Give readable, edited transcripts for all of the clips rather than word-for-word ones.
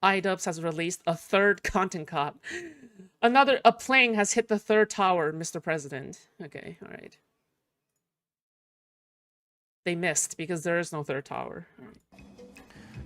Idubbbz has released a third content cop. A plane has hit the third tower, Mr. President. Okay, all right. They missed because there is no third tower.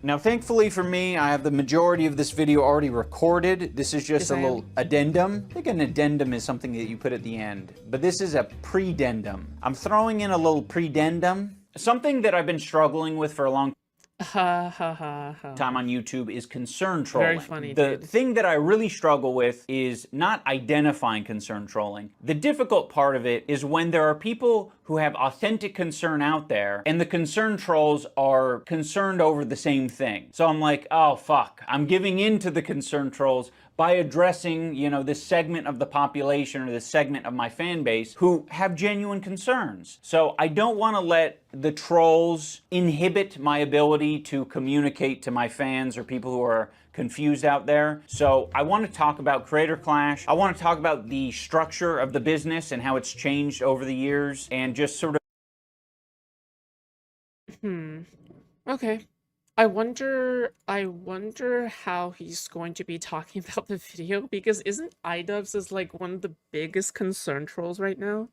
Now, thankfully for me, I have the majority of this video already recorded. This is just a little addendum. I think an addendum is something that you put at the end, but this is a predendum. I'm throwing in a little predendum. Something that I've been struggling with for a long time on YouTube is concern trolling. Very funny, The dude. thing that I really struggle with is not identifying concern trolling. The difficult part of it is when there are people who have authentic concern out there and the concern trolls are concerned over the same thing. So I'm like, oh fuck, I'm giving in to the concern trolls by addressing, you know, this segment of the population or this segment of my fan base who have genuine concerns. So I don't want to let the trolls inhibit my ability to communicate to my fans or people who are confused out there. So I want to talk about Creator Clash. I want to talk about the structure of the business and how it's changed over the years and just sort of... Okay. I wonder how he's going to be talking about the video, because isn't Idubbbz is like one of the biggest concern trolls right now?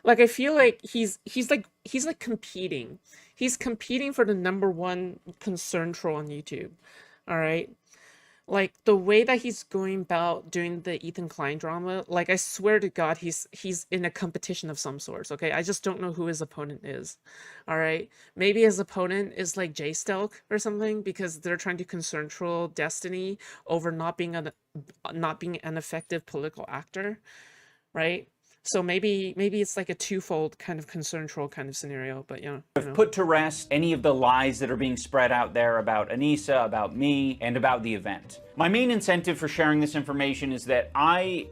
Like I feel like he's like competing. He's competing for the #1 concern troll on YouTube. All right? Like the way that he's going about doing the Ethan Klein drama, like I swear to God, he's in a competition of some sorts. Okay, I just don't know who his opponent is. All right, maybe his opponent is like Jay Stelk or something, because they're trying to concern troll Destiny over not being an effective political actor, right? So maybe it's like a twofold kind of concern troll kind of scenario, but you know. Put to rest any of the lies that are being spread out there about Anissa, about me, and about the event. My main incentive for sharing this information is that I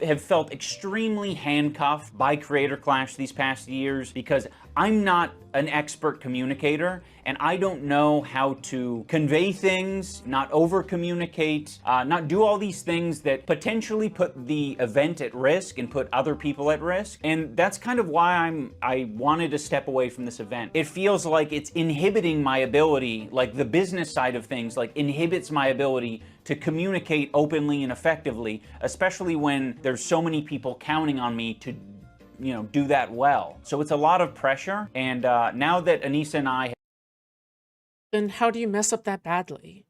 have felt extremely handcuffed by Creator Clash these past years because I'm not an expert communicator and I don't know how to convey things, not over communicate, not do all these things that potentially put the event at risk and put other people at risk. And that's kind of why I wanted to step away from this event. It feels like it's inhibiting my ability, like the business side of things, like inhibits my ability to communicate openly and effectively, especially when there's so many people counting on me to, you know, do that well. So it's a lot of pressure. And now that Anissa and I... Then how do you mess up that badly?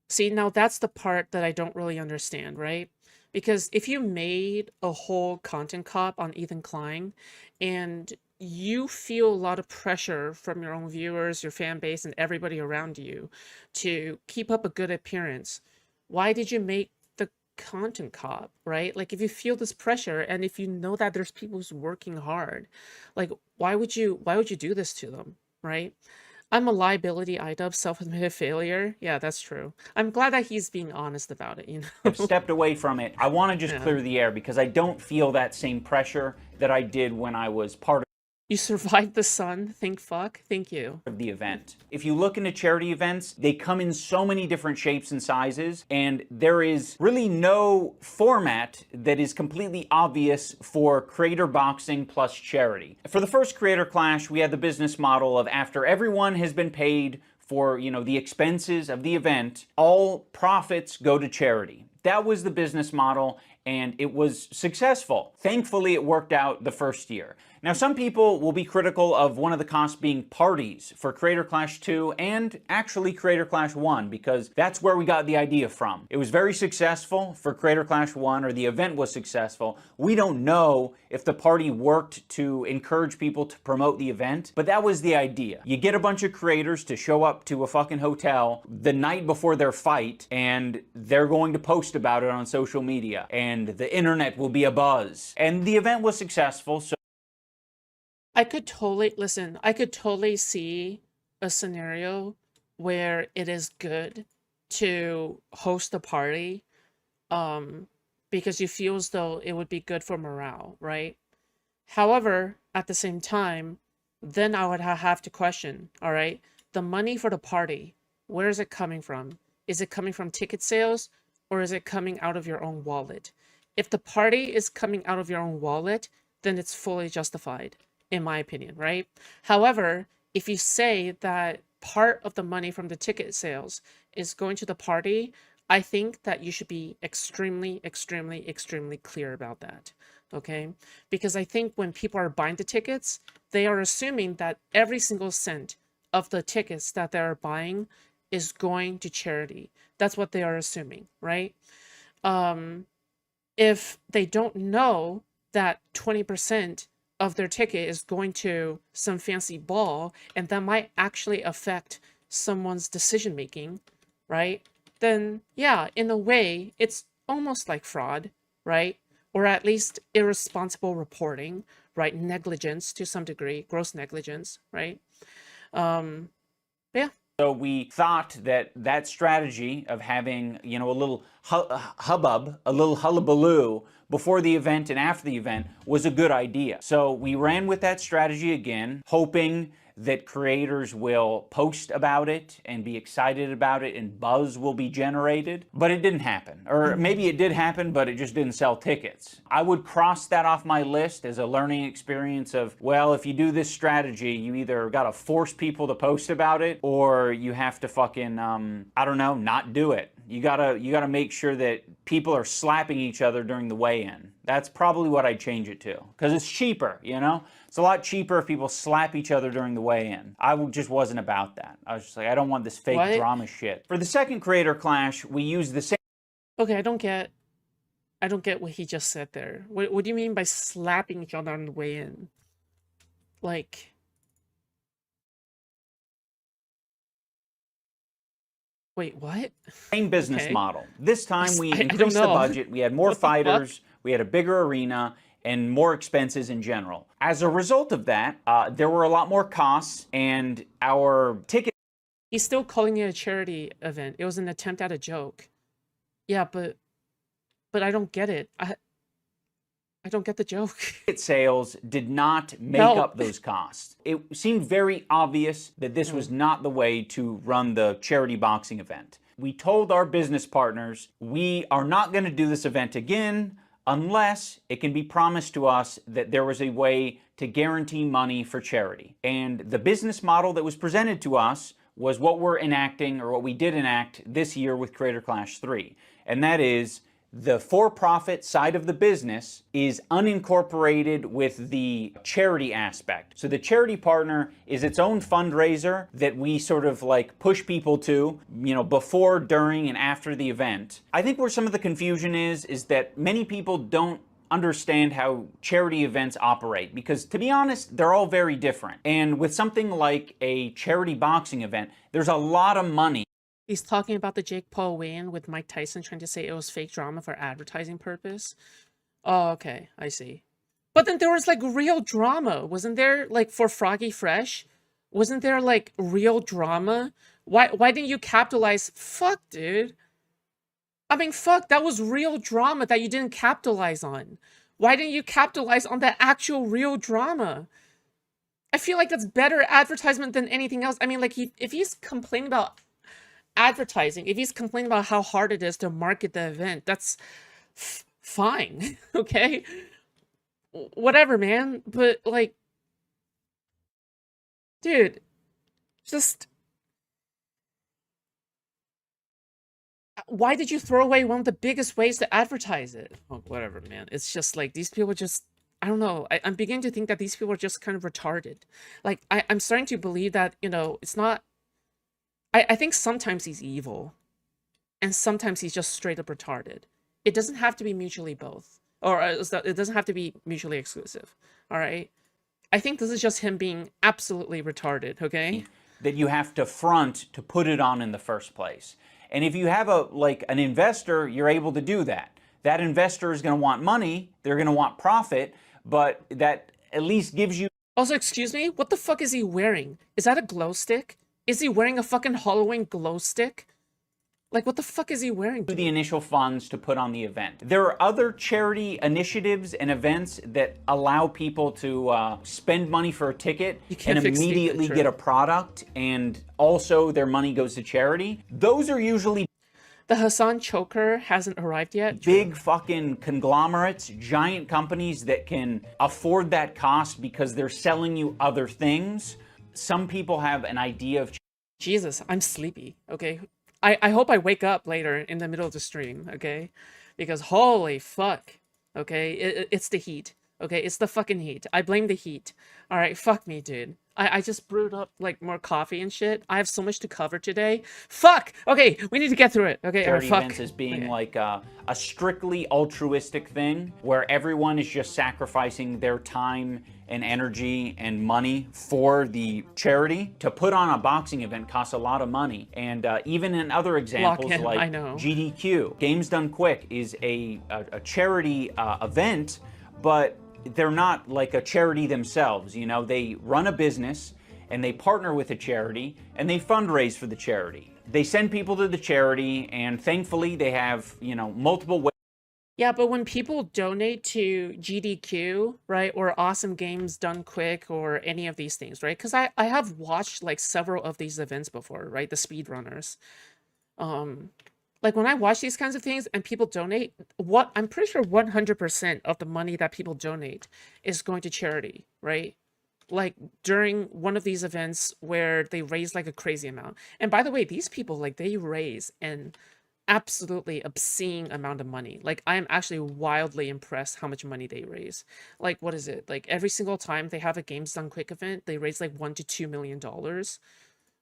See, now that's the part that I don't really understand, right? Because if you made a whole content cop on Ethan Klein and you feel a lot of pressure from your own viewers, your fan base, and everybody around you to keep up a good appearance, why did you make the content cop, right? Like if you feel this pressure and if you know that there's people who's working hard, like why would you do this to them, right? I'm a liability, Idubbbz, self-admitted failure. Yeah, that's true. I'm glad that he's being honest about it, you know? have stepped away from it. I want to just clear the air because I don't feel that same pressure that I did when I was part of... You survived the sun, thank fuck, thank you. ...of the event. If you look into charity events, they come in so many different shapes and sizes, and there is really no format that is completely obvious for creator boxing plus charity. For the first Creator Clash, we had the business model of after everyone has been paid for, you know, the expenses of the event, all profits go to charity. That was the business model, and it was successful. Thankfully, it worked out the first year. Now, some people will be critical of one of the costs being parties for Creator Clash 2 and actually Creator Clash 1, because that's where we got the idea from. It was very successful for Creator Clash 1, or the event was successful. We don't know if the party worked to encourage people to promote the event, but that was the idea. You get a bunch of creators to show up to a fucking hotel the night before their fight, and they're going to post about it on social media, and the internet will be abuzz. And the event was successful, so I could totally see a scenario where it is good to host a party, because you feel as though it would be good for morale, right? However, at the same time, then I would have to question, all right, the money for the party, where is it coming from? Is it coming from ticket sales, or is it coming out of your own wallet? If the party is coming out of your own wallet, then it's fully justified, in my opinion, right? However, if you say that part of the money from the ticket sales is going to the party, I think that you should be extremely, extremely, extremely clear about that. Okay? Because I think when people are buying the tickets, they are assuming that every single cent of the tickets that they're buying is going to charity. That's what they are assuming, right? If they don't know that 20% of their ticket is going to some fancy ball and that might actually affect someone's decision making, right? Then, yeah, in a way, it's almost like fraud, right? Or at least irresponsible reporting, right? Negligence to some degree, gross negligence, right? Yeah. So we thought that that strategy of having, a little hubbub, a little hullabaloo before the event and after the event was a good idea. So we ran with that strategy again, hoping that creators will post about it and be excited about it and buzz will be generated, but it didn't happen. Or maybe it did happen, but it just didn't sell tickets. I would cross that off my list as a learning experience of, well, if you do this strategy, you either gotta force people to post about it or you have to fucking, I don't know, not do it. You gotta make sure that people are slapping each other during the weigh-in. That's probably what I'd change it to, because it's cheaper, It's a lot cheaper if people slap each other during the weigh-in. I just wasn't about that. I was just like, I don't want this fake drama shit. For the second creator clash, we used the same. Okay, I don't get what he just said there. What do you mean by slapping each other on the way in? Like, wait, what? Same business model. This time we I don't increased the know. budget, we had more What the fuck? fighters, we had a bigger arena, and more expenses in general. As a result of that, there were a lot more costs, and our ticket. He's still calling it a charity event. It was an attempt at a joke. Yeah, but I don't get it. I don't get the joke. Sales did not make No. up those costs. It seemed very obvious that this was not the way to run the charity boxing event. We told our business partners, we are not going to do this event again unless it can be promised to us that there was a way to guarantee money for charity. And the business model that was presented to us was what we're enacting, or what we did enact this year with Creator Clash 3. And that is, the for-profit side of the business is unincorporated with the charity aspect. So the charity partner is its own fundraiser that we sort of like push people to, before, during, and after the event. I think where some of the confusion is that many people don't understand how charity events operate, because to be honest, they're all very different. And with something like a charity boxing event, there's a lot of money. He's talking about the Jake Paul weigh-in with Mike Tyson trying to say it was fake drama for advertising purpose. Oh, okay, I see. But then there was like real drama, wasn't there? Like for Froggy Fresh, wasn't there like real drama? Why didn't you capitalize? Fuck, dude. I mean, fuck, that was real drama that you didn't capitalize on. Why didn't you capitalize on the actual real drama? I feel like that's better advertisement than anything else. I mean, like, if he's complaining about advertising, if he's complaining about how hard it is to market the event, that's fine. Okay, whatever, man. But like, dude, just why did you throw away one of the biggest ways to advertise it? Oh, whatever, man. It's just like these people just, I don't know. I'm beginning to think that these people are just kind of retarded. Like, I'm starting to believe that, it's not, I think sometimes he's evil, and sometimes he's just straight up retarded. It doesn't have to be mutually both, or it doesn't have to be mutually exclusive. All right, I think this is just him being absolutely retarded. Okay, that you have to front to put it on in the first place. And if you have an investor, you're able to do that. That investor is going to want money. They're going to want profit, but that at least gives you. Also, excuse me, what the fuck is he wearing? Is that a glow stick? Is he wearing a fucking Halloween glow stick? Like, what the fuck is he wearing? The initial funds to put on the event. There are other charity initiatives and events that allow people to spend money for a ticket and immediately get a product, and also their money goes to charity. Those are usually the Hasan choker hasn't arrived yet. Big fucking conglomerates, giant companies that can afford that cost because they're selling you other things. Some people have an idea of. Jesus, I'm sleepy. Okay, I hope I wake up later in the middle of the stream, okay? Because holy fuck, okay? It's the heat, okay? It's the fucking heat. I blame the heat. All right, fuck me, dude. I just brewed up like more coffee and shit. I have so much to cover today. Fuck. Okay, we need to get through it. Okay, all right, Charity fuck. events as being Okay. like a strictly altruistic thing where everyone is just sacrificing their time and energy and money for the charity. To put on a boxing event costs a lot of money. And even in other Lock examples in. I like know. GDQ, Games Done Quick is a charity event, but they're not like a charity themselves. You know, they run a business and they partner with a charity and they fundraise for the charity. They send people to the charity, and thankfully they have, you know, multiple ways. Yeah, but when people donate to GDQ, right, or Awesome Games Done Quick, or any of these things, right? Because I have watched like several of these events before, right? The speedrunners. Um, like when I watch these kinds of things and people donate, what I'm pretty sure 100% of the money that people donate is going to charity, right? Like during one of these events where they raise like a crazy amount. And by the way, these people like they raise an absolutely obscene amount of money. Like I am actually wildly impressed how much money they raise. Like what is it? Like every single time they have a Games Done Quick event, they raise like $1 to $2 million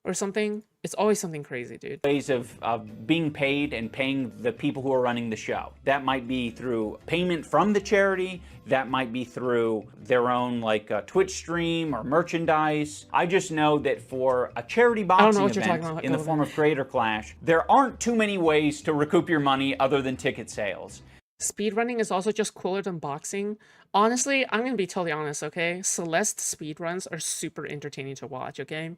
or something. It's always something crazy, dude. Ways of being paid and paying the people who are running the show. That might be through payment from the charity. That might be through their own like Twitch stream or merchandise. I just know that for a charity boxing event in the form of Creator Clash, there aren't too many ways to recoup your money other than ticket sales. Speedrunning is also just cooler than boxing. Honestly, I'm gonna be totally honest, okay? Celeste speedruns are super entertaining to watch, okay?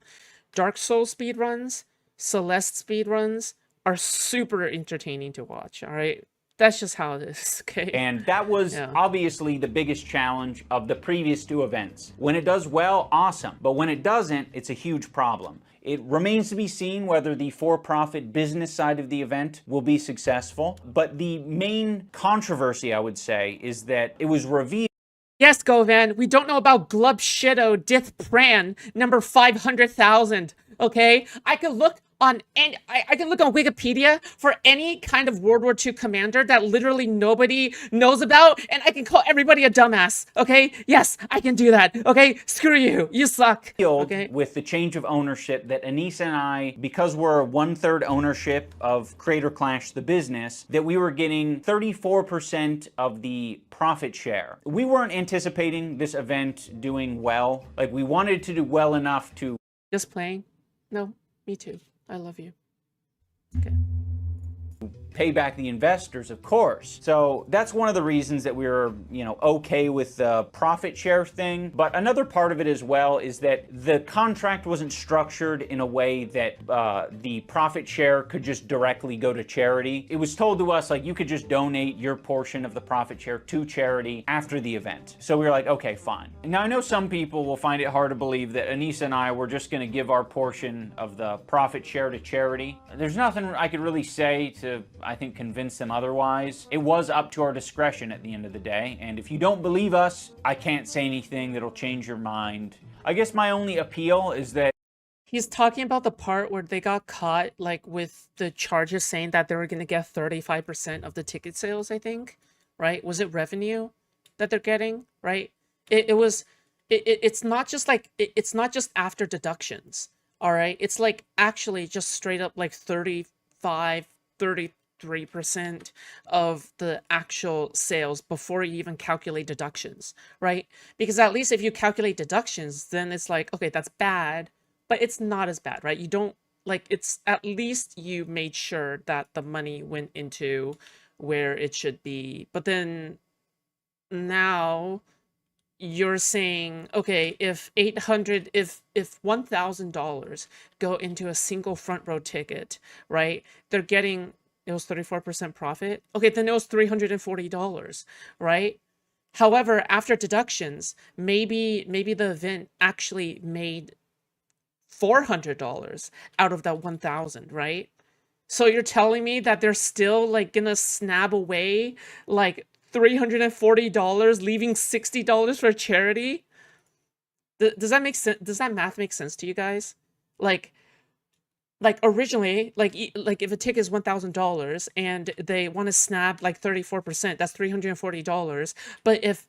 Dark Souls speedruns, Celeste speedruns are super entertaining to watch, alright? That's just how it is, okay? And that was obviously the biggest challenge of the previous two events. When it does well, awesome. But when it doesn't, it's a huge problem. It remains to be seen whether the for-profit business side of the event will be successful. But the main controversy, I would say, is that it was revealed. Yes, Govan, we don't know about Glub Shido Dith Pran, number 500,000, okay? I could look on I can look on Wikipedia for any kind of World War II commander that literally nobody knows about, and I can call everybody a dumbass, okay? Yes, I can do that, okay? Screw you, you suck, okay? With the change of ownership that Anissa and I, because we're 1/3 ownership of Creator Clash the business, that we were getting 34% of the profit share. We weren't anticipating this event doing well. Like, we wanted to do well enough to... Just playing? No, me too. I love you. Okay. Pay back the investors, of course. So that's one of the reasons that we were, you know, okay with the profit share thing. But another part of it as well is that the contract wasn't structured in a way that the profit share could just directly go to charity. It was told to us, like, you could just donate your portion of the profit share to charity after the event. So we were like, okay, fine. Now, I know some people will find it hard to believe that Anissa and I were just going to give our portion of the profit share to charity. There's nothing I could really say to, I think, convince them otherwise. It was up to our discretion at the end of the day, and if you don't believe us, I can't say anything that'll change your mind. I guess my only appeal is that he's talking about the part where they got caught, like, with the charges saying that they were going to get 35% of the ticket sales, I think, right? Was it revenue that they're getting, right? It's not just like, it's not just after deductions, all right? It's like actually just straight up like 33% of the actual sales before you even calculate deductions, right? Because at least if you calculate deductions, then it's like, okay, that's bad, but it's not as bad, right? You don't, like, it's at least you made sure that the money went into where it should be. But then now you're saying, okay, if $1,000 go into a single front row ticket, right? They're getting, it was 34% profit. Okay, then it was $340, right? However, after deductions, maybe the event actually made $400 out of that 1,000, right? So you're telling me that they're still like gonna snab away like $340, leaving $60 for charity? Does that make sense? Does that math make sense to you guys? Like, like originally, like if a ticket is $1,000 and they want to snap like 34%, that's $340. But if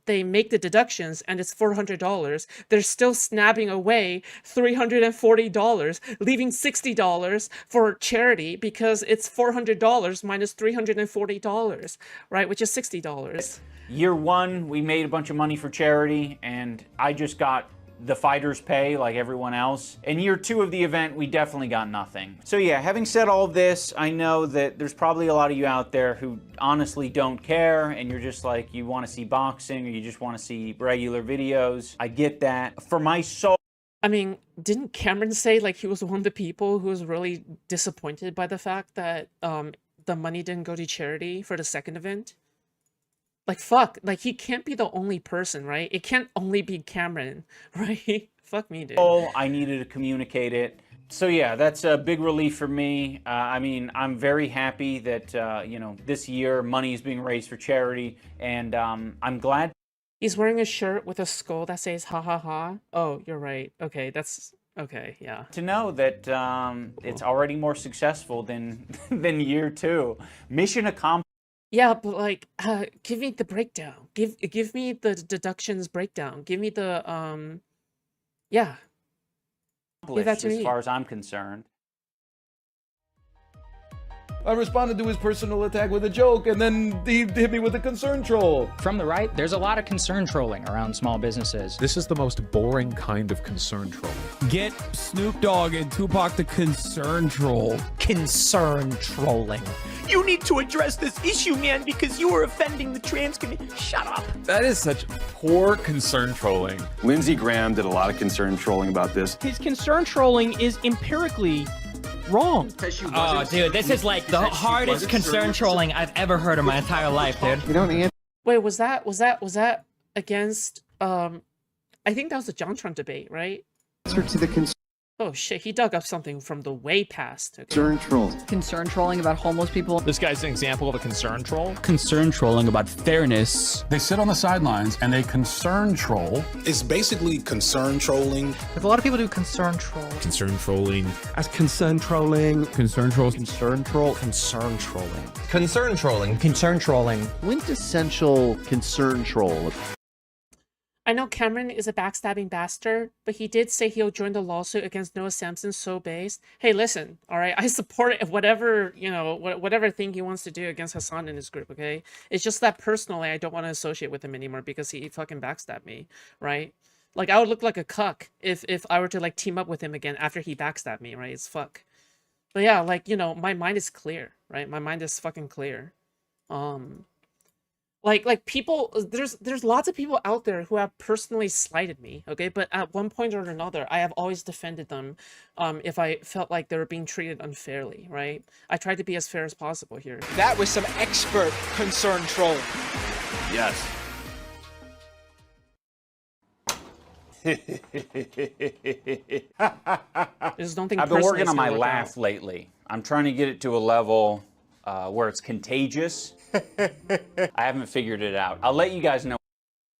they make the deductions and it's $400, they're still snapping away $340, leaving $60 for charity because it's $400 minus $340, right? Which is $60. Year one, we made a bunch of money for charity, and I just got the fighters pay like everyone else. In year two of the event, we definitely got nothing. So yeah, having said all of this, I know that there's probably a lot of you out there who honestly don't care, and you're just like, you want to see boxing or you just want to see regular videos. I get that. For my soul, I mean, didn't Cameron say like he was one of the people who was really disappointed by the fact that the money didn't go to charity for the second event? Like, fuck, like he can't be the only person, right? It can't only be Cameron, right? Fuck me, dude. I needed to communicate it. So yeah, that's a big relief for me. I mean, I'm very happy that, you know, this year money is being raised for charity, and I'm glad. He's wearing a shirt with a skull that says ha ha ha. Oh, you're right. Okay, that's okay, yeah. To know that it's already more successful than than year two. Mission accomplished. Yeah, but like, give me the breakdown. Give me the deductions breakdown. Give me the yeah. Give that to As me. far as I'm concerned. I responded to his personal attack with a joke, and then he hit me with a concern troll. From the right, there's a lot of concern trolling around small businesses. This is the most boring kind of concern troll. Get Snoop Dogg and Tupac the concern troll. Concern trolling. You need to address this issue, man, because you are offending the trans community. Shut up. That is such poor concern trolling. Lindsey Graham did a lot of concern trolling about this. His concern trolling is empirically wrong. Oh, dude, this is like the hardest concern trolling I've ever heard in my entire life, dude. You don't answer. Wait, was that against I think that was the JonTron debate, right? To the concern Oh shit, he dug up something from the way past. Okay. troll. Concern trolling about homeless people. This guy's an example of a concern troll. Concern trolling about fairness. They sit on the sidelines and they concern troll. It's basically concern trolling. Like a lot of people do concern troll. Concern trolling. As concern trolling. Concern trolls. Concern troll. Concern trolling. Concern trolling. Concern trolling. Quintessential concern troll. I know Cameron is a backstabbing bastard, but he did say he'll join the lawsuit against Noah Sampson so based. Hey, listen, all right, I support whatever, you know, whatever thing he wants to do against Hasan in his group, okay? It's just that personally I don't want to associate with him anymore because he fucking backstabbed me, right? Like, I would look like a cuck if I were to, like, team up with him again after he backstabbed me, right? It's fuck. But yeah, like, you know, my mind is clear, right? My mind is fucking clear. Like people, there's lots of people out there who have personally slighted me, okay? But at one point or another, I have always defended them if I felt like they were being treated unfairly, right? I tried to be as fair as possible here. That was some expert concern trolling. Yes. There's nothing. I've been working on my laugh lately. I'm trying to get it to a level where it's contagious. I haven't figured it out. I'll let you guys know.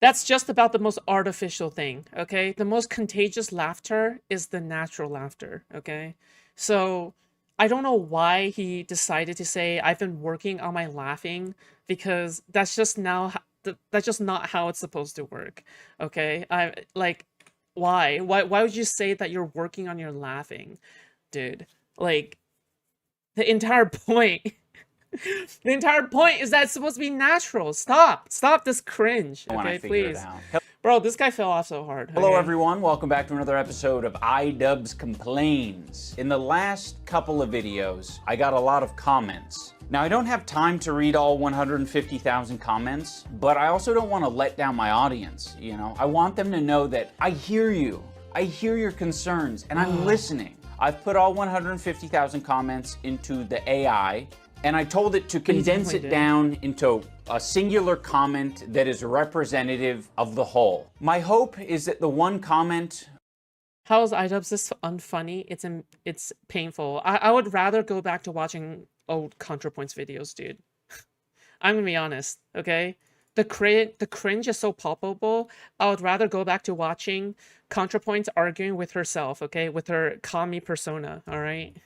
That's just about the most artificial thing, okay? The most contagious laughter is the natural laughter, okay? So I don't know why he decided to say I've been working on my laughing, because that's just that's just not how it's supposed to work, okay? I like, why would you say that you're working on your laughing, dude? Like, the entire point. The entire point is that it's supposed to be natural. Stop this cringe, okay, please. Bro, this guy fell off so hard. Hello okay? everyone, welcome back to another episode of Idubbbz Complains. In the last couple of videos, I got a lot of comments. Now, I don't have time to read all 150,000 comments, but I also don't want to let down my audience, you know? I want them to know that I hear you. I hear your concerns, and I'm listening. I've put all 150,000 comments into the AI, and I told it to condense it down into a singular comment that is representative of the whole. My hope is that the one comment... How is Idubbbz this unfunny? It's painful. I would rather go back to watching old ContraPoints videos, dude. I'm gonna be honest, okay? The cringe is so palpable. I would rather go back to watching ContraPoints arguing with herself, okay, with her commie persona, all right?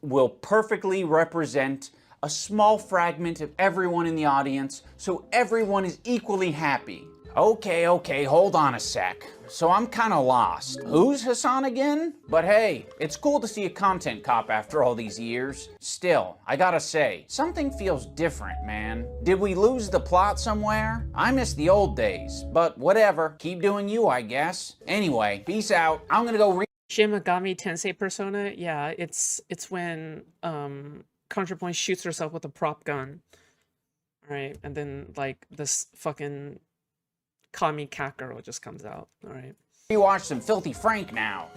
Will perfectly represent a small fragment of everyone in the audience, so everyone is equally happy. Okay, hold on a sec. So I'm kind of lost. Who's Hasan again? But hey, it's cool to see a content cop after all these years. Still, I gotta say, something feels different, man. Did we lose the plot somewhere? I miss the old days, but whatever. Keep doing you, I guess. Anyway, peace out. I'm gonna go Shin Megami Tensei persona, yeah, it's when ContraPoint shoots herself with a prop gun. Alright, and then like this fucking commie cat girl just comes out. Alright. rewatch some Filthy Frank now.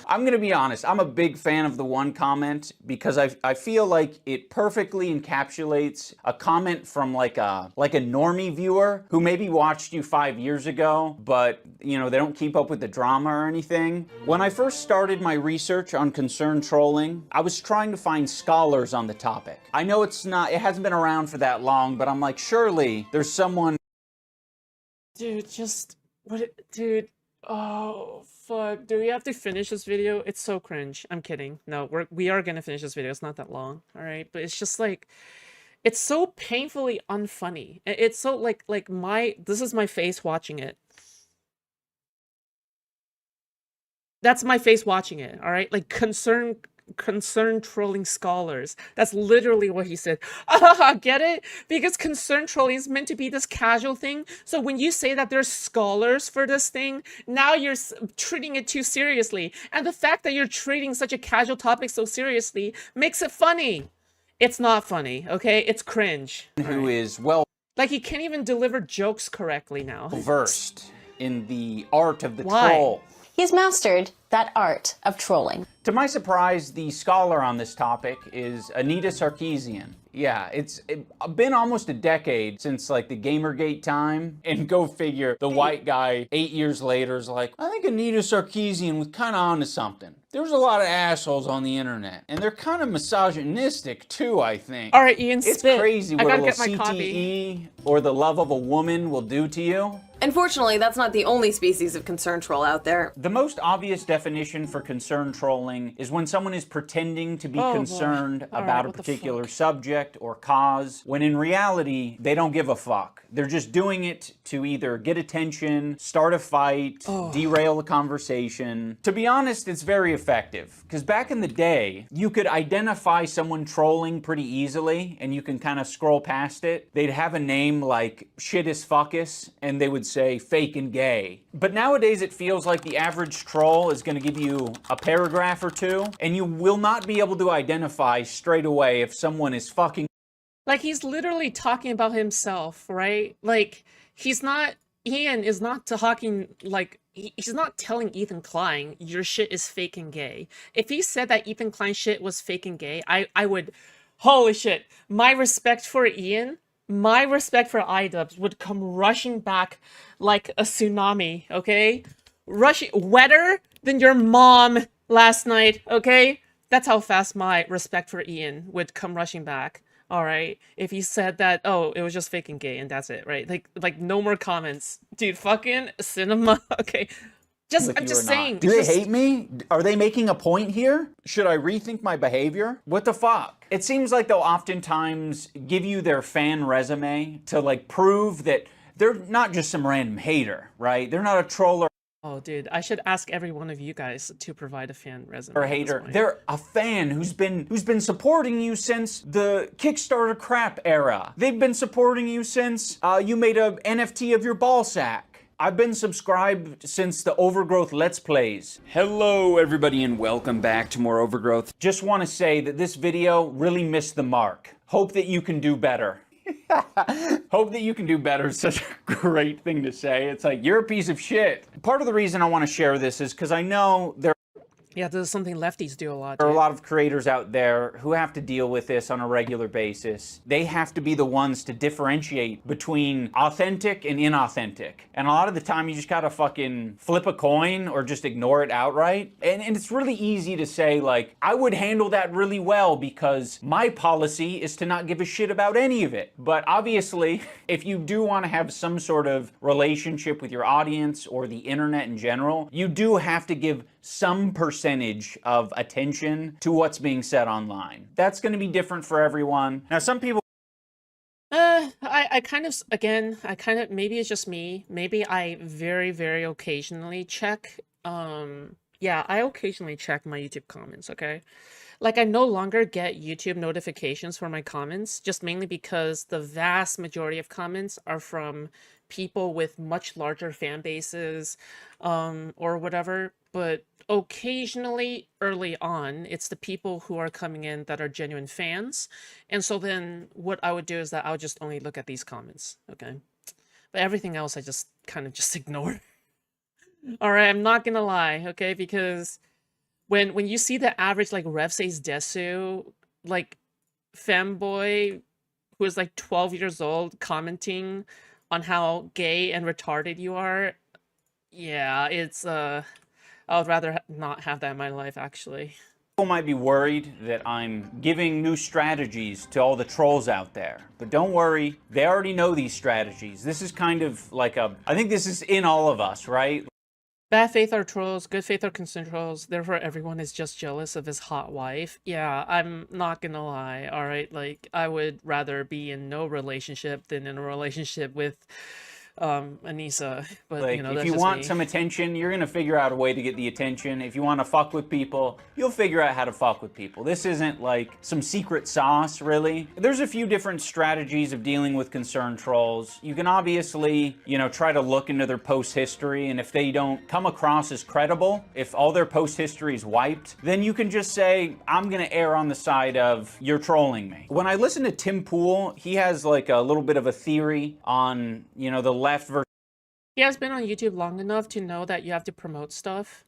I'm gonna be honest, I'm a big fan of the one comment because I feel like it perfectly encapsulates a comment from like a normie viewer who maybe watched you 5 years ago, but you know, they don't keep up with the drama or anything. When I first started my research on concerned trolling, I was trying to find scholars on the topic. I know it hasn't been around for that long, but I'm like, surely there's someone. Dude, dude, oh fuck, do we have to finish this video? It's so cringe. I'm kidding. No, we are gonna finish this video. It's not that long, all right? But it's just like, it's so painfully unfunny. It's so like this is my face watching it. That's my face watching it, all right? Like concerned trolling scholars. That's literally what he said. Get it? Because concerned trolling is meant to be this casual thing. So when you say that there's scholars for this thing, now you're treating it too seriously. And the fact that you're treating such a casual topic so seriously makes it funny. It's not funny, okay? It's cringe. Who is well, like, he can't even deliver jokes correctly now. versed in the art of the troll. He's mastered that art of trolling. To my surprise, the scholar on this topic is Anita Sarkeesian. Yeah, it's been almost a decade since like the Gamergate time, and go figure, the white guy 8 years later is like, I think Anita Sarkeesian was kind of onto something. There's a lot of assholes on the internet, and they're kind of misogynistic too, I think. All right, Ian, it's spit. crazy I what a gotta little get my CTE or the love of a woman will do to you. Unfortunately, that's not the only species of concerned troll out there. The most obvious definition for concerned trolling is when someone is pretending to be concerned about a particular subject or cause, when in reality, they don't give a fuck. They're just doing it to either get attention, start a fight, derail a conversation. To be honest, it's very effective, because back in the day, you could identify someone trolling pretty easily, and you can kind of scroll past it. They'd have a name like Shit is Fuckus, and they would say fake and gay. But nowadays it feels like the average troll is going to give you a paragraph or two, and you will not be able to identify straight away if someone is fucking. Like, he's literally talking about himself, right? Like, Ian is not talking, like, he's not telling Ethan Klein, your shit is fake and gay. If he said that Ethan Klein's shit was fake and gay, I would, holy shit, my respect for Ian, my respect for Idubbbz would come rushing back like a tsunami, okay? Rushing, wetter than your mom last night, okay? That's how fast my respect for Ian would come rushing back. All right, if he said that, oh, it was just fake and gay and that's it, right? Like no more comments, dude. Fucking cinema. Okay, I'm just saying. Do they hate me? Are they making a point here? Should I rethink my behavior? What the fuck? It seems like they'll oftentimes give you their fan resume to like prove that they're not just some random hater, right? They're not a troller. Oh, dude, I should ask every one of you guys to provide a fan resume. Or hater. They're a fan who's been supporting you since the Kickstarter crap era. They've been supporting you since you made a NFT of your ball sack. I've been subscribed since the Overgrowth Let's Plays. Hello, everybody, and welcome back to more Overgrowth. Just want to say that this video really missed the mark. Hope that you can do better. Hope that you can do better is such a great thing to say. It's like, you're a piece of shit. Part of the reason I want to share this is because I know there. Yeah, this is something lefties do a lot. There are a dude. lot of creators out there who have to deal with this on a regular basis. They have to be the ones to differentiate between authentic and inauthentic. And a lot of the time you just gotta fucking flip a coin or just ignore it outright. And it's really easy to say, like, I would handle that really well because my policy is to not give a shit about any of it. But obviously, if you do want to have some sort of relationship with your audience or the internet in general, you do have to give some percentage of attention to what's being said online. That's going to be different for everyone. Now, some people I kind of, again, maybe it's just me. Maybe I very, very occasionally check. Yeah, I occasionally check my YouTube comments, okay? Like, I no longer get YouTube notifications for my comments, just mainly because the vast majority of comments are from people with much larger fan bases, or whatever. But occasionally, early on, it's the people who are coming in that are genuine fans. And so then what I would do is that I would just only look at these comments, okay? But everything else I just kind of just ignore. All right, I'm not gonna lie, okay? Because when you see the average, like, Rev says Desu, like, femboy who is like 12 years old commenting on how gay and retarded you are, yeah, it's I would rather not have that in my life, actually. People might be worried that I'm giving new strategies to all the trolls out there. But don't worry, they already know these strategies. This is kind of like I think this is in all of us, right? Bad faith are trolls, good faith are concerned trolls, therefore everyone is just jealous of his hot wife. Yeah, I'm not gonna lie, alright? Like, I would rather be in no relationship than in a relationship with Anissa, but Like, you know, if that's you just want me. some attention, you're gonna figure out a way to get the attention. If you want to fuck with people, you'll figure out how to fuck with people. This isn't like some secret sauce, really. There's a few different strategies of dealing with concerned trolls. You can obviously, you know, try to look into their post history, and if they don't come across as credible, if all their post history is wiped, then you can just say, I'm gonna err on the side of you're trolling me. When I listen to Tim Pool, he has like a little bit of a theory on, you know, the left versus He has been on YouTube long enough to know that you have to promote stuff.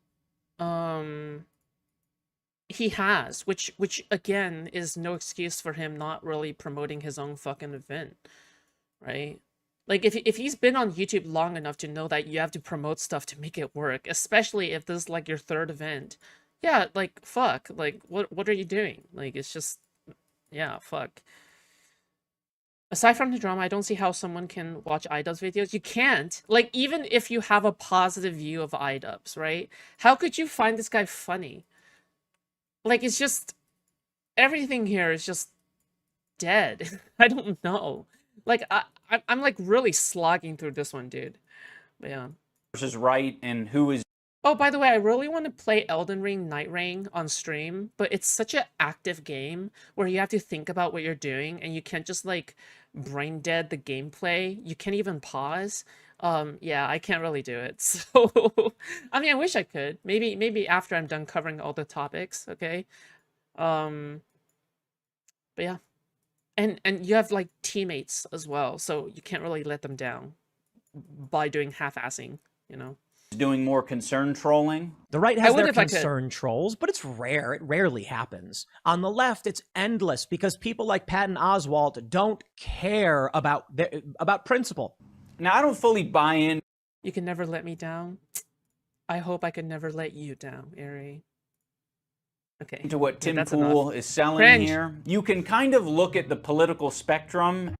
He has, which again is no excuse for him not really promoting his own fucking event, right? Like, if he's been on YouTube long enough to know that you have to promote stuff to make it work, especially if this is like your third event, yeah, like, fuck, like, what are you doing? Like, it's just, yeah, fuck. Aside from the drama, I don't see how someone can watch Idubbbz videos. You can't. Like, even if you have a positive view of Idubbbz, right? How could you find this guy funny? Like, it's just, everything here is just dead. I don't know. Like, I'm like really slogging through this one, dude. But yeah. versus right, and who is Oh, by the way, I really want to play Elden Ring Night Rain on stream, but it's such an active game where you have to think about what you're doing, and you can't just, like, brain dead the gameplay. You can't even pause. Yeah, I can't really do it. So, I mean, I wish I could. Maybe after I'm done covering all the topics, okay? But yeah. And you have, like, teammates as well, so you can't really let them down by doing half-assing, you know? doing more concern trolling? The right has their concern trolls, but it's rare. It rarely happens. On the left, it's endless because people like Patton Oswalt don't care about principle. Now, I don't fully buy in. You can never let me down. I hope I can never let you down, Ari. Okay. To what Tim that's Pool enough. is selling Cringe. here. You can kind of look at the political spectrum.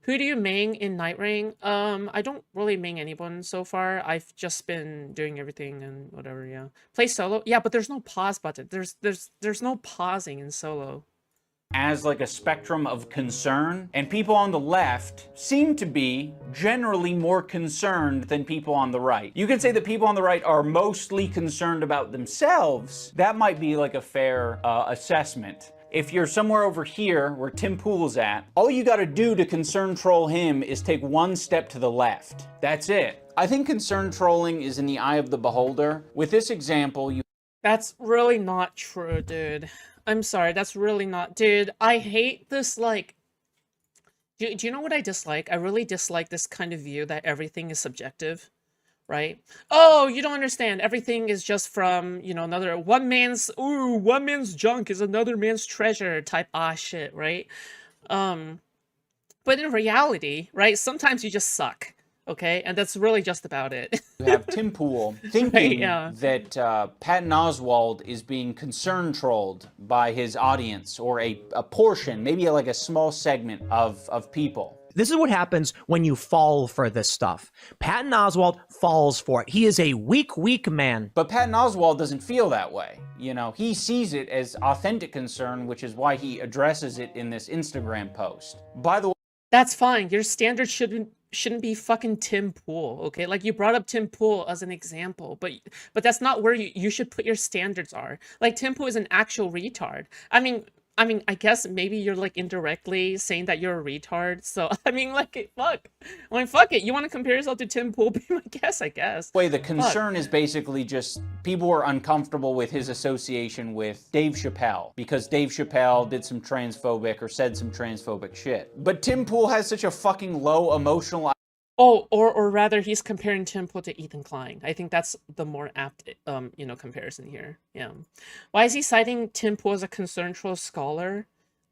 Who do you main in Night Rain? I don't really main anyone so far. I've just been doing everything and whatever, yeah. Play solo? Yeah, but there's no pause button. There's no pausing in solo. As like a spectrum of concern, and people on the left seem to be generally more concerned than people on the right. You can say that people on the right are mostly concerned about themselves. That might be like a fair assessment. If you're somewhere over here where Tim Pool's at, all you gotta do to concern troll him is take one step to the left. That's it. I think concern trolling is in the eye of the beholder. With this example, That's really not true, dude. I'm sorry, that's really not... Dude, I hate this, like... Do you know what I dislike? I really dislike this kind of view that everything is subjective. right? Oh, you don't understand. Everything is just from, you know, another one man's junk is another man's treasure type shit, right? But in reality, right, sometimes you just suck, okay? And that's really just about it. You have Tim Pool thinking yeah. that Patton Oswalt is being concern trolled by his audience, or a portion, maybe like a small segment of people. This is what happens when you fall for this stuff. Patton Oswalt falls for it. He is a weak man. But Patton Oswalt doesn't feel that way. You know, he sees it as authentic concern, which is why he addresses it in this Instagram post. By the way, that's fine. Your standard shouldn't be fucking Tim Pool, okay? Like, you brought up Tim Pool as an example, but that's not where you should put your standards are. Like, Tim Pool is an actual retard. I mean, I guess maybe you're like indirectly saying that you're a retard. So, I mean, like, fuck. I mean, fuck it. You want to compare yourself to Tim Pool? Be my guess, I guess. Wait, the concern is basically just people were uncomfortable with his association with Dave Chappelle because Dave Chappelle did some transphobic or said some transphobic shit. But Tim Pool has such a fucking low emotional... Oh, or rather, he's comparing Tim Pool to Ethan Klein. I think that's the more apt, you know, comparison here. Yeah. Why is he citing Tim Pool as a concern troll scholar?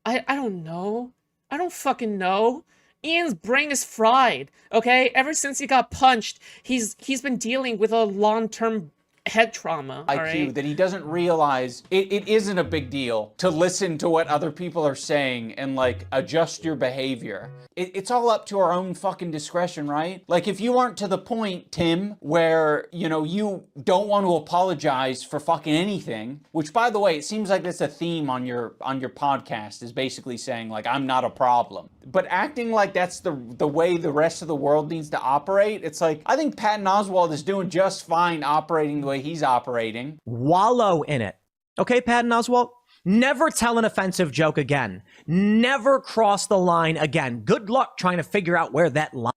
I don't know. I don't fucking know. Ian's brain is fried. Okay, ever since he got punched, he's been dealing with a long-term head trauma. IQ, right? that he doesn't realize it isn't a big deal to listen to what other people are saying and like adjust your behavior. It's all up to our own fucking discretion, right? Like, if you aren't to the point, Tim, where, you know, you don't want to apologize for fucking anything, which, by the way, it seems like that's a theme on your podcast, is basically saying like, I'm not a problem. But acting like that's the way the rest of the world needs to operate, it's like, I think Patton Oswalt is doing just fine operating the way he's operating. Wallow in it. Okay, Patton Oswalt? Never tell an offensive joke again. Never cross the line again. Good luck trying to figure out where that line...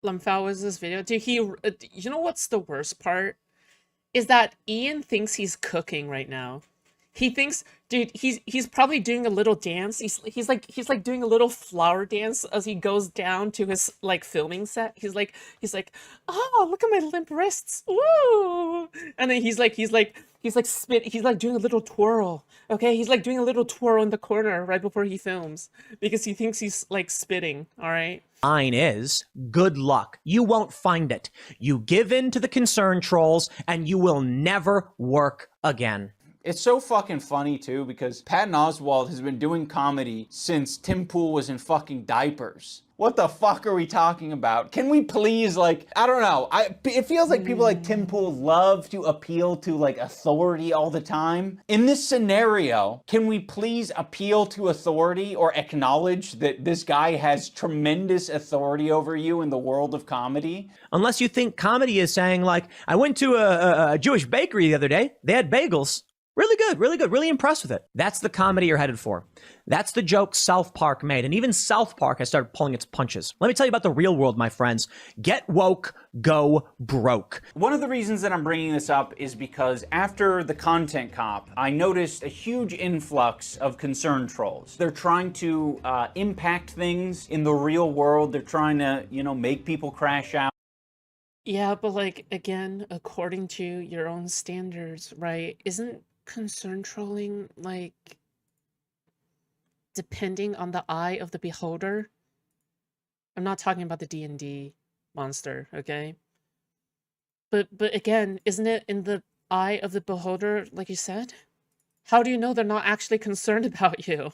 Lumphao was this video. Dude, you know what's the worst part? Is that Ian thinks he's cooking right now. He thinks, dude, he's probably doing a little dance. He's like doing a little flower dance as he goes down to his like filming set. He's like, oh, look at my limp wrists. Woo! And then he's like doing a little twirl. Okay, he's like doing a little twirl in the corner right before he films because he thinks he's like spitting. All right. Line is, good luck. You won't find it. You give in to the concern trolls and you will never work again. It's so fucking funny, too, because Patton Oswalt has been doing comedy since Tim Pool was in fucking diapers. What the fuck are we talking about? Can we please, like, I don't know. It feels like people like Tim Pool love to appeal to, like, authority all the time. In this scenario, can we please appeal to authority or acknowledge that this guy has tremendous authority over you in the world of comedy? Unless you think comedy is saying, like, I went to a Jewish bakery the other day. They had bagels. Really good, really impressed with it. That's the comedy you're headed for. That's the joke South Park made, and even South Park has started pulling its punches. Let me tell you about the real world, my friends. Get woke, go broke. One of the reasons that I'm bringing this up is because after the Content Cop, I noticed a huge influx of concern trolls. They're trying to impact things in the real world. They're trying to, you know, make people crash out. Yeah, but like, again, according to your own standards, right? Isn't concern trolling like depending on the eye of the beholder? I'm not talking about the D&D monster, okay? But again, isn't it in the eye of the beholder, like you said? How do you know they're not actually concerned about you?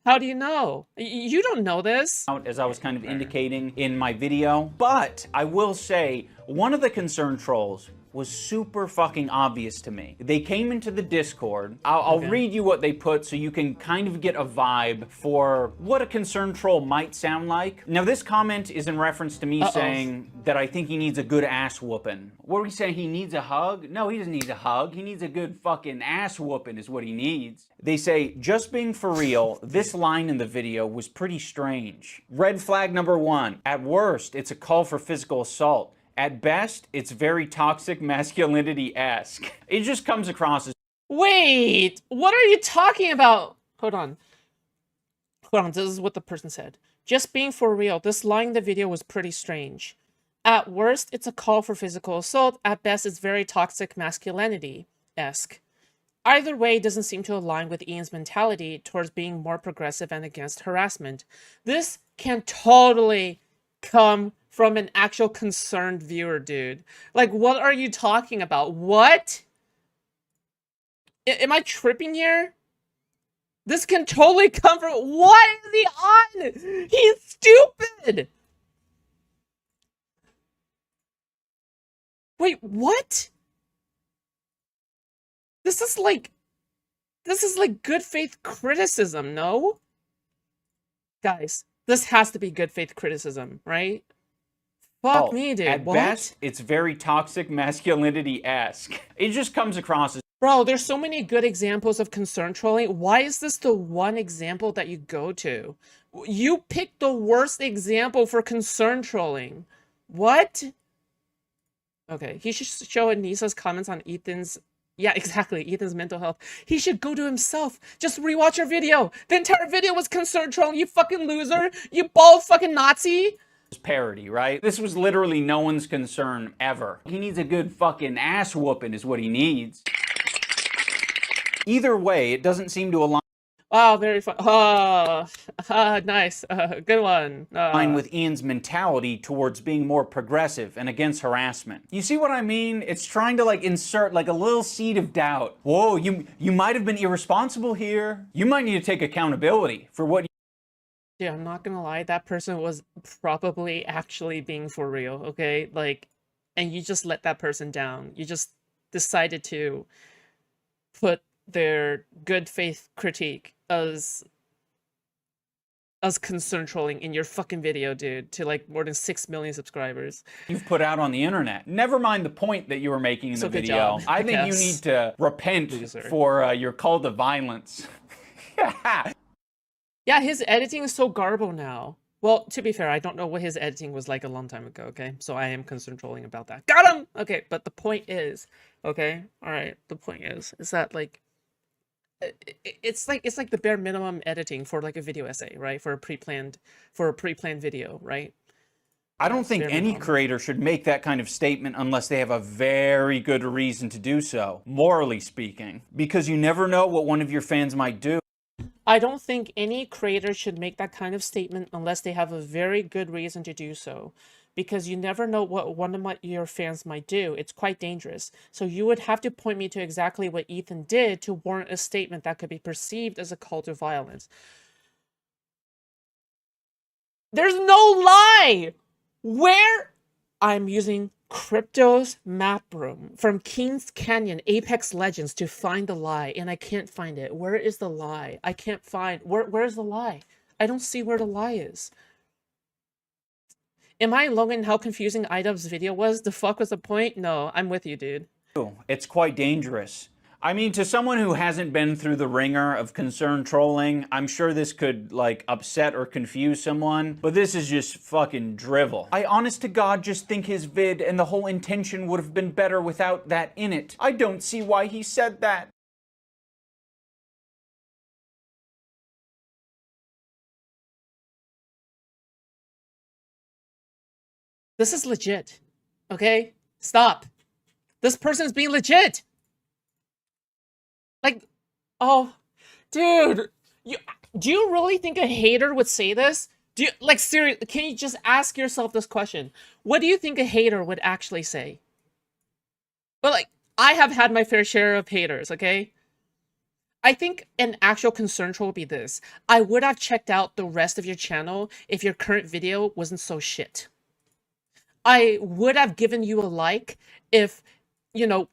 How do you know? You don't know this. As I was kind of indicating in my video, but I will say one of the concern trolls was super fucking obvious to me. They came into the Discord. I'll read you what they put so you can kind of get a vibe for what a concern troll might sound like. Now, this comment is in reference to me saying that I think he needs a good ass whooping. What are we saying? He needs a hug? No, he doesn't need a hug. He needs a good fucking ass whooping is what he needs. They say, just being for real, this line in the video was pretty strange. Red flag number 1. At worst, it's a call for physical assault. At best, it's very toxic masculinity-esque. It just comes across as... Wait, what are you talking about? Hold on, this is what the person said. Just being for real, this line in the video was pretty strange. At worst, it's a call for physical assault. At best, it's very toxic masculinity-esque. Either way doesn't seem to align with Ian's mentality towards being more progressive and against harassment. This can totally come from an actual concerned viewer, dude. Like, what are you talking about? What? Am I tripping here? This can totally come from... What is he on? He's stupid! Wait, what? This is like good faith criticism, no? Guys, this has to be good faith criticism, right? Fuck me, dude. At What? best, it's very toxic masculinity-esque. It just comes across as... Bro, there's so many good examples of concern trolling. Why is this the one example that you go to? You picked the worst example for concern trolling. What? Okay, he should show Anissa's comments on Ethan's... Yeah, exactly, Ethan's mental health. He should go to himself. Just rewatch your video. The entire video was concern trolling, you fucking loser. You bald fucking Nazi. parody, right? This was literally no one's concern ever. He needs a good fucking ass whooping is what he needs. Either way, it doesn't seem to align. Wow, very fun. Nice. Good one. With Ian's mentality towards being more progressive and against harassment. You see what I mean? It's trying to like insert like a little seed of doubt. Whoa, you might have been irresponsible here. You might need to take accountability for what. Yeah, I'm not gonna lie, that person was probably actually being for real, okay? Like, and you just let that person down. You just decided to put their good faith critique as concern trolling in your fucking video, dude, to like more than 6 million subscribers. You've put out on the internet. Never mind the point that you were making in the video. Job, I think you need to repent for your call to violence. Yeah, his editing is so garbo now. Well, to be fair, I don't know what his editing was like a long time ago, okay? So I am concern trolling about that. Got him! Okay, but the point is, okay? Alright, the point is that like, it's like the bare minimum editing for like a video essay, right? For a pre-planned video, right? I don't think any creator should make that kind of statement unless they have a very good reason to do so, morally speaking, because you never know what one of your fans might do. I don't think any creator should make that kind of statement unless they have a very good reason to do so, because you never know what one of your fans might do. It's quite dangerous. So you would have to point me to exactly what Ethan did to warrant a statement that could be perceived as a call to violence. There's no lie! Where? I'm using Crypto's map room from Kings Canyon Apex Legends to find the lie, and I can't find it. Where is the lie? I can't find... Where's the lie? I don't see where the lie is. Am I alone in how confusing Idubbbz video was? The fuck was the point? No, I'm with you, dude. It's quite dangerous. I mean, to someone who hasn't been through the ringer of concern trolling, I'm sure this could, like, upset or confuse someone, but this is just fucking drivel. I honest to God just think his vid and the whole intention would have been better without that in it. I don't see why he said that. This is legit, okay? Stop. This person's being legit. Like, oh, dude, do you really think a hater would say this? Do you, like, seriously, can you just ask yourself this question? What do you think a hater would actually say? But, like, I have had my fair share of haters, okay? I think an actual concern troll would be this. I would have checked out the rest of your channel if your current video wasn't so shit. I would have given you a like if, you know,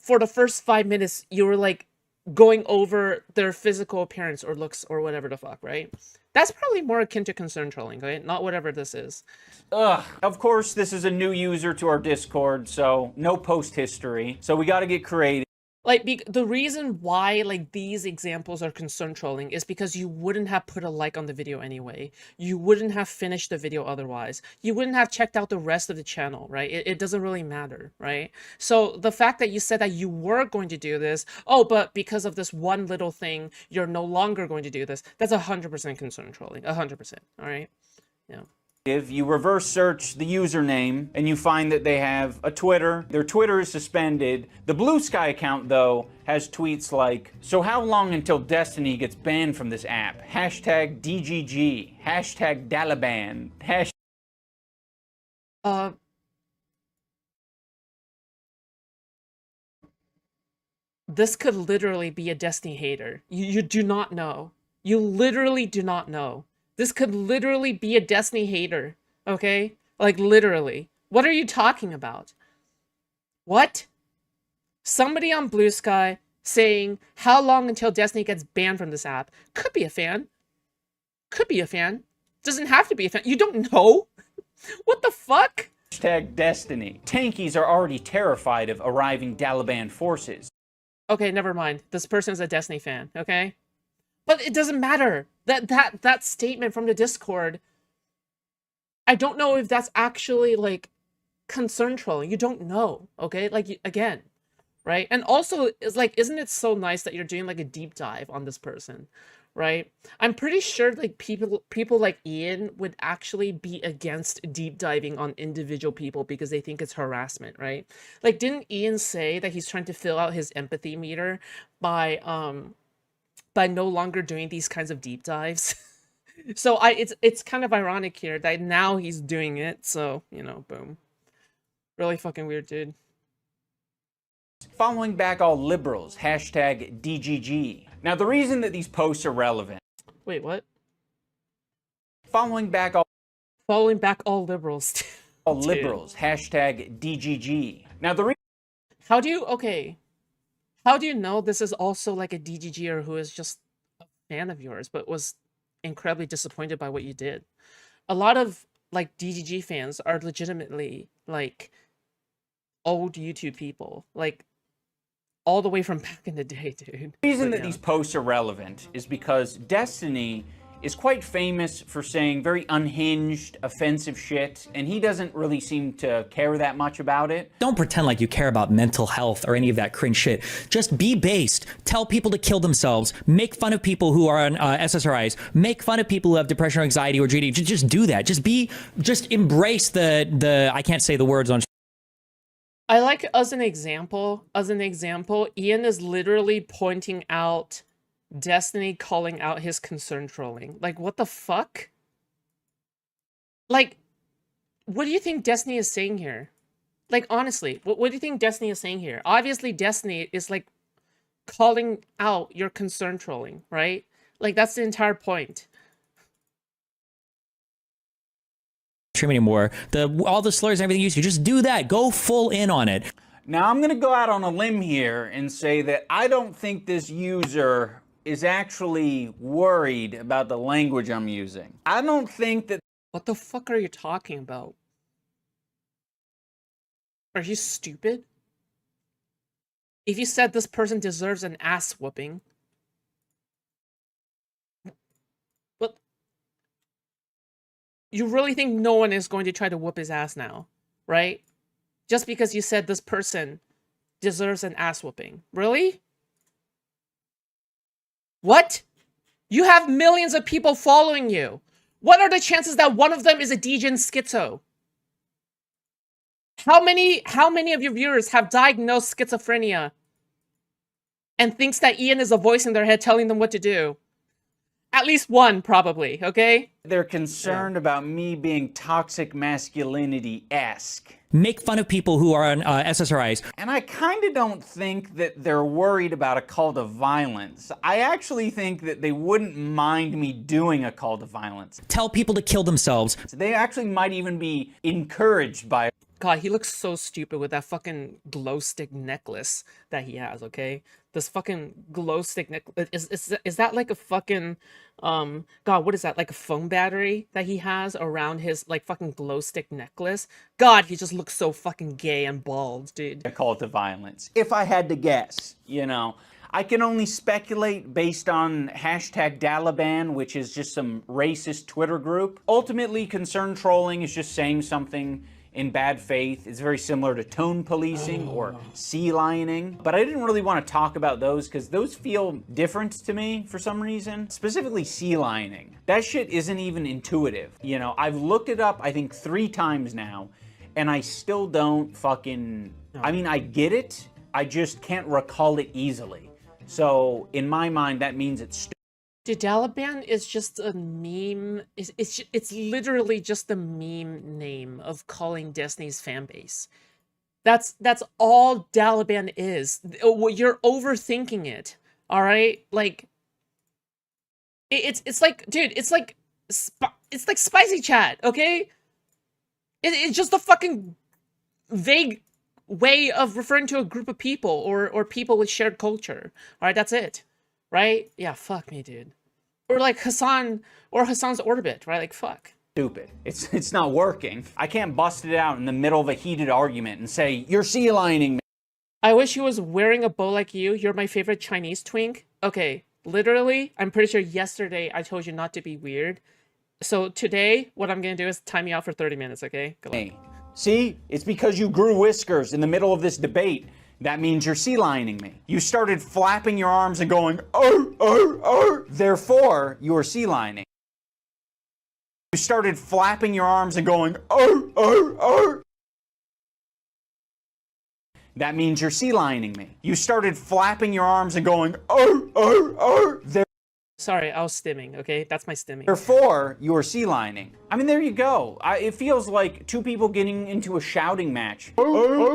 for the first 5 minutes, you were, like, going over their physical appearance or looks or whatever the fuck, right? That's probably more akin to concern trolling, right? Not whatever this is. Ugh. Of course, this is a new user to our Discord, so no post history. So we gotta get creative. Like, the reason why, like, these examples are concern trolling is because you wouldn't have put a like on the video anyway. You wouldn't have finished the video otherwise. You wouldn't have checked out the rest of the channel, right? It doesn't really matter, right? So the fact that you said that you were going to do this, oh, but because of this one little thing, you're no longer going to do this, that's 100% concern trolling. 100%, all right? Yeah. If you reverse search the username and you find that they have a Twitter, their Twitter is suspended. The Blue Sky account, though, has tweets like, "So how long until Destiny gets banned from this app? Hashtag DGG. Hashtag Dalaban. This could literally be a Destiny hater. You do not know. You literally do not know. This could literally be a Destiny hater, okay? Like, literally. What are you talking about? What? Somebody on Blue Sky saying, how long until Destiny gets banned from this app? Could be a fan. Could be a fan. Doesn't have to be a fan. You don't know? What the fuck? Hashtag Destiny. Tankies are already terrified of arriving Dalaban forces. Okay, never mind. This person's a Destiny fan, okay? But it doesn't matter. That statement from the Discord, I don't know if that's actually, like, concern trolling. You don't know, okay? Like, again, right? And also, it's like, isn't it so nice that you're doing, like, a deep dive on this person, right? I'm pretty sure, like, people like Ian would actually be against deep diving on individual people because they think it's harassment, right? Like, didn't Ian say that he's trying to fill out his empathy meter by no longer doing these kinds of deep dives? So it's kind of ironic here that now he's doing it, so, you know, boom. Really fucking weird, dude. Following back all liberals. Hashtag DGG. Now, the reason that these posts are relevant... Wait, what? Following back all liberals. all liberals. Hashtag DGG. Now, How do you know this is also like a DGGer who is just a fan of yours, but was incredibly disappointed by what you did? A lot of, like, DGG fans are legitimately, like, old YouTube people. Like, all the way from back in the day, dude. The reason that these posts are relevant is because Destiny is quite famous for saying very unhinged, offensive shit, and he doesn't really seem to care that much about it. Don't pretend like you care about mental health or any of that cringe shit. Just be based. Tell people to kill themselves. Make fun of people who are on SSRIs. Make fun of people who have depression or anxiety or GD. Just do that. Just embrace the I can't say the words on. I like, as an example, Ian is literally pointing out Destiny calling out his concern trolling. Like, what the fuck? Like, what do you think Destiny is saying here? Like, honestly, what do you think Destiny is saying here? Obviously, Destiny is, like, calling out your concern trolling, right? Like, that's the entire point. Anymore. All the slurs and everything you used to, just do that. Go full in on it. Now, I'm gonna go out on a limb here and say that I don't think this user is actually worried about the language I'm using. I don't think that... What the fuck are you talking about? Are you stupid? If you said this person deserves an ass whooping... What? You really think no one is going to try to whoop his ass now, right? Just because you said this person deserves an ass whooping. Really? What? You have millions of people following you. What are the chances that one of them is a degen schizo? How many of your viewers have diagnosed schizophrenia and thinks that Ian is a voice in their head telling them what to do? At least one, probably, okay? They're concerned about me being toxic masculinity-esque. Make fun of people who are on SSRIs. And I kind of don't think that they're worried about a call to violence. I actually think that they wouldn't mind me doing a call to violence. Tell people to kill themselves. They actually might even be encouraged by it. God, he looks so stupid with that fucking glow stick necklace that he has, okay? This fucking glow stick necklace, is that like a fucking, God, what is that? Like a phone battery that he has around his, like, fucking glow stick necklace? God, he just looks so fucking gay and bald, dude. A call to violence. If I had to guess, you know. I can only speculate based on hashtag Dalaban, which is just some racist Twitter group. Ultimately, concern trolling is just saying something in bad faith. It's very similar to tone policing or sea lioning. But I didn't really want to talk about those because those feel different to me for some reason. Specifically sea lioning. That shit isn't even intuitive. You know, I've looked it up, I think 3 times now, and I still don't fucking... I mean, I get it. I just can't recall it easily. So in my mind, that means it's Dude, Dalaban is just a meme. It's literally just the meme name of calling Destiny's fan base. That's all Dalaban is. You're overthinking it. All right, like it's like, dude, it's like spicy chat. Okay, it's just a fucking vague way of referring to a group of people or people with shared culture. All right, that's it. Right? Yeah, fuck me, dude. Or like Hasan, or Hasan's orbit, right? Like, fuck. stupid. It's not working. I can't bust it out in the middle of a heated argument and say, you're sea lining me. I wish he was wearing a bow like you. You're my favorite Chinese twink. Okay, literally, I'm pretty sure yesterday I told you not to be weird. So today, what I'm gonna do is time you out for 30 minutes, okay? Good luck. Hey, see? It's because you grew whiskers in the middle of this debate. That means you're sea lining me. You started flapping your arms and going, oh, oh, oh. Therefore, you are sea lining. You started flapping your arms and going, oh, oh, oh. That means you're sea lining me. You started flapping your arms and going, oh, oh, oh. Sorry, I was stimming, okay? That's my stimming. Therefore, you are sea lining. I mean, there you go. It feels like two people getting into a shouting match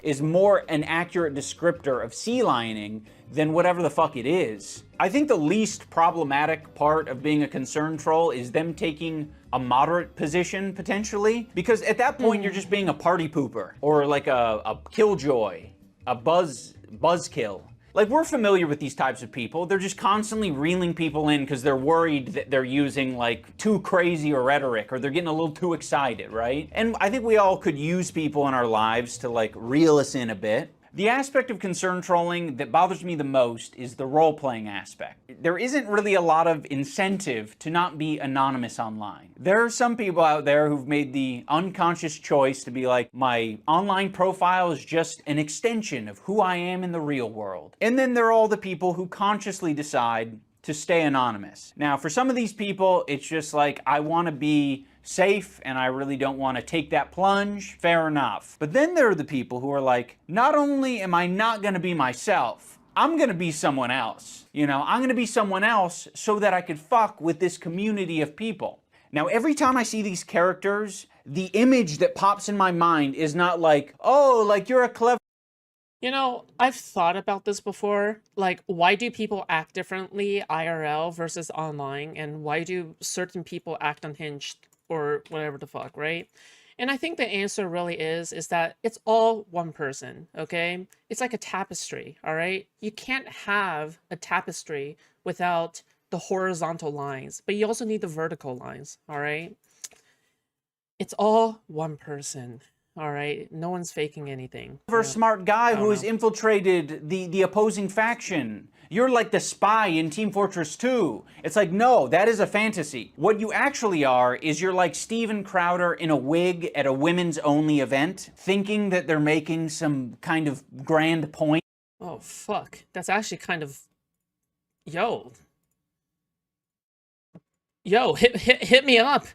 is more an accurate descriptor of sea lining than whatever the fuck it is. I think the least problematic part of being a concern troll is them taking a moderate position, potentially. Because at that point, you're just being a party pooper. Or like a killjoy. A buzzkill. Like, we're familiar with these types of people. They're just constantly reeling people in because they're worried that they're using, like, too crazy a rhetoric or they're getting a little too excited, right? And I think we all could use people in our lives to, like, reel us in a bit. The aspect of concern trolling that bothers me the most is the role-playing aspect. There isn't really a lot of incentive to not be anonymous online. There are some people out there who've made the unconscious choice to be like, my online profile is just an extension of who I am in the real world. And then there are all the people who consciously decide to stay anonymous. Now, for some of these people, it's just like, I want to be safe and I really don't want to take that plunge. Fair enough. But then there are the people who are like, not only am I not going to be myself, I'm going to be someone else. You know, I'm going to be someone else so that I could fuck with this community of people. Now, every time I see these characters, the image that pops in my mind is not like, oh, like you're a clever... You know, I've thought about this before. Like, why do people act differently IRL versus online? And why do certain people act unhinged or whatever the fuck, right? And I think the answer really is that it's all one person, okay? It's like a tapestry, all right? You can't have a tapestry without the horizontal lines, but you also need the vertical lines, all right? It's all one person. All right, no one's faking anything. Clever, smart guy who has infiltrated the opposing faction. You're like the spy in Team Fortress 2. It's like, no, that is a fantasy. What you actually are is you're like Steven Crowder in a wig at a women's only event, thinking that they're making some kind of grand point. Oh, fuck. That's actually kind of... Yo, hit me up.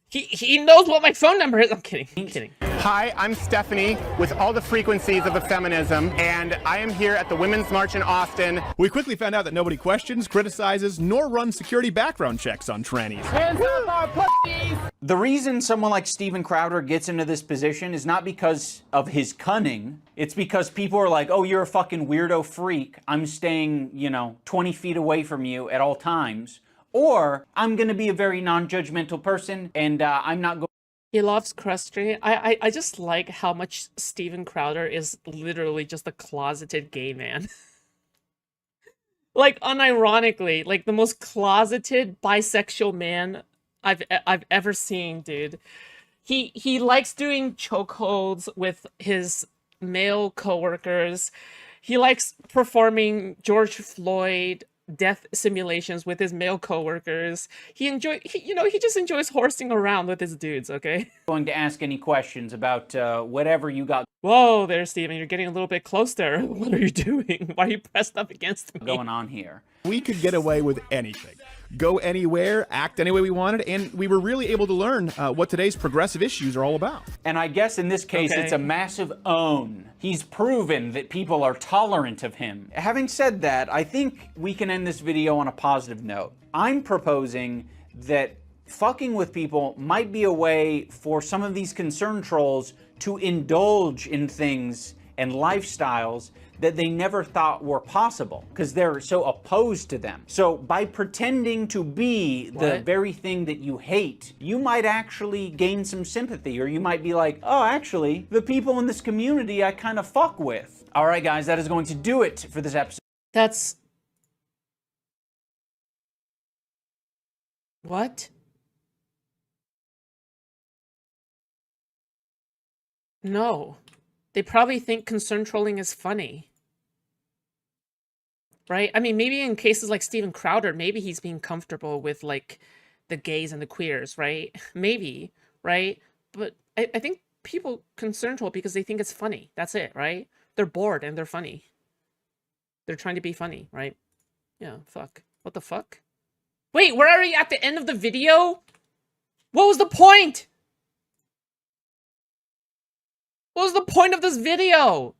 He knows what my phone number is. I'm kidding. I'm kidding. Hi, I'm Stephanie with all the frequencies of feminism, and I am here at the Women's March in Austin. We quickly found out that nobody questions, criticizes, nor runs security background checks on trannies. Hands up our pussies! The reason someone like Steven Crowder gets into this position is not because of his cunning. It's because people are like, oh, you're a fucking weirdo freak. I'm staying, 20 feet away from you at all times. Or I'm going to be a very non-judgmental person and I'm not going. He loves crusty. I just like how much Steven Crowder is literally just a closeted gay man. Like, unironically, like the most closeted bisexual man I've ever seen, dude. He likes doing chokeholds with his male coworkers. He likes performing George Floyd death simulations with his male coworkers. He just enjoys horsing around with his dudes, okay? Going to ask any questions about whatever you got. Whoa there, Steven, you're getting a little bit close there. What are you doing? Why are you pressed up against me? Going on here. We could get away with anything. Go anywhere, act any way we wanted, and we were really able to learn what today's progressive issues are all about. And I guess in this case, it's a massive own. He's proven that people are tolerant of him. Having said that, I think we can end this video on a positive note. I'm proposing that fucking with people might be a way for some of these concern trolls to indulge in things and lifestyles that they never thought were possible because they're so opposed to them. So by pretending to be the very thing that you hate, you might actually gain some sympathy, or you might be like, oh, actually, the people in this community I kind of fuck with. All right, guys, that is going to do it for this episode. That's... What? No. They probably think concern trolling is funny. Right? I mean, maybe in cases like Steven Crowder, maybe he's being comfortable with, like, the gays and the queers, right? Maybe, right? But I think people concern troll because they think it's funny. That's it, right? They're bored and they're funny. They're trying to be funny, right? Yeah, fuck. What the fuck? Wait, we're already at the end of the video? What was the point? What was the point of this video?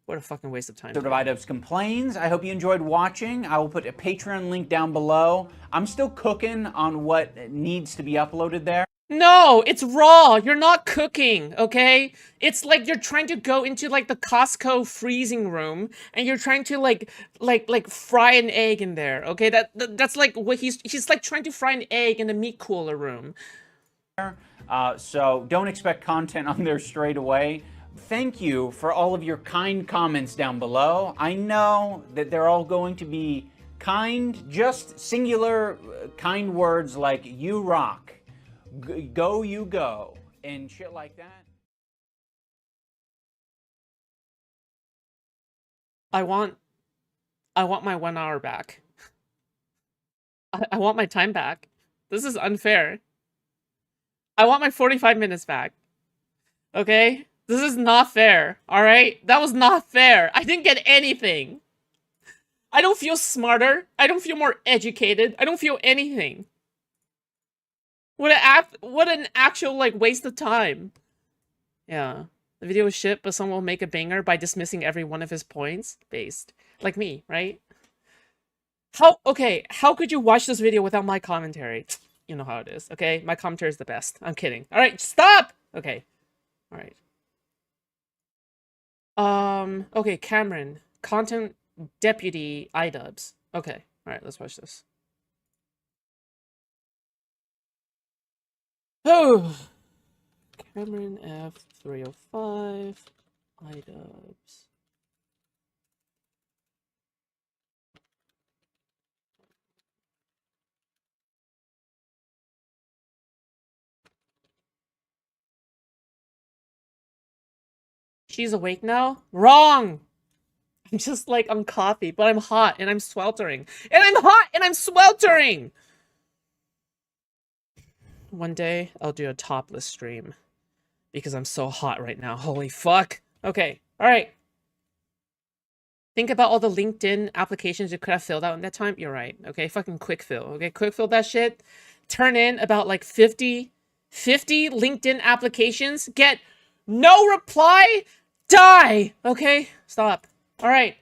What a fucking waste of time. Sort of Idubbbz Complains. I hope you enjoyed watching. I will put a Patreon link down below. I'm still cooking on what needs to be uploaded there. No, it's raw. You're not cooking, okay? It's like you're trying to go into like the Costco freezing room and you're trying to like fry an egg in there, okay? That's like what he's like trying to fry an egg in the meat cooler room. So don't expect content on there straight away. Thank you for all of your kind comments down below. I know that they're all going to be kind, just singular kind words like you rock, go you go, and shit like that. I want my 1 hour back. I want my time back. This is unfair. I want my 45 minutes back. Okay? This is not fair, alright? That was not fair. I didn't get anything. I don't feel smarter. I don't feel more educated. I don't feel anything. What an actual, like, waste of time. Yeah. The video was shit, but someone will make a banger by dismissing every one of his points. Based. Like me, right? How could you watch this video without my commentary? You know how it is, okay? My commentary is the best. I'm kidding. Alright, stop! Okay. Alright. Okay, Cameron. Content Deputy Idubbbz. Okay, alright, let's watch this. Oh! Cameron F305. Idubbbz. She's awake now? Wrong! I'm just like, I'm coffee, but I'm hot and I'm sweltering. And I'm hot and I'm sweltering! One day, I'll do a topless stream. Because I'm so hot right now. Holy fuck. Okay, alright. Think about all the LinkedIn applications you could have filled out in that time. You're right. Okay, fucking quick fill. Okay, quick fill that shit. Turn in about like 50 LinkedIn applications. Get no reply. Die. Okay, stop. All right.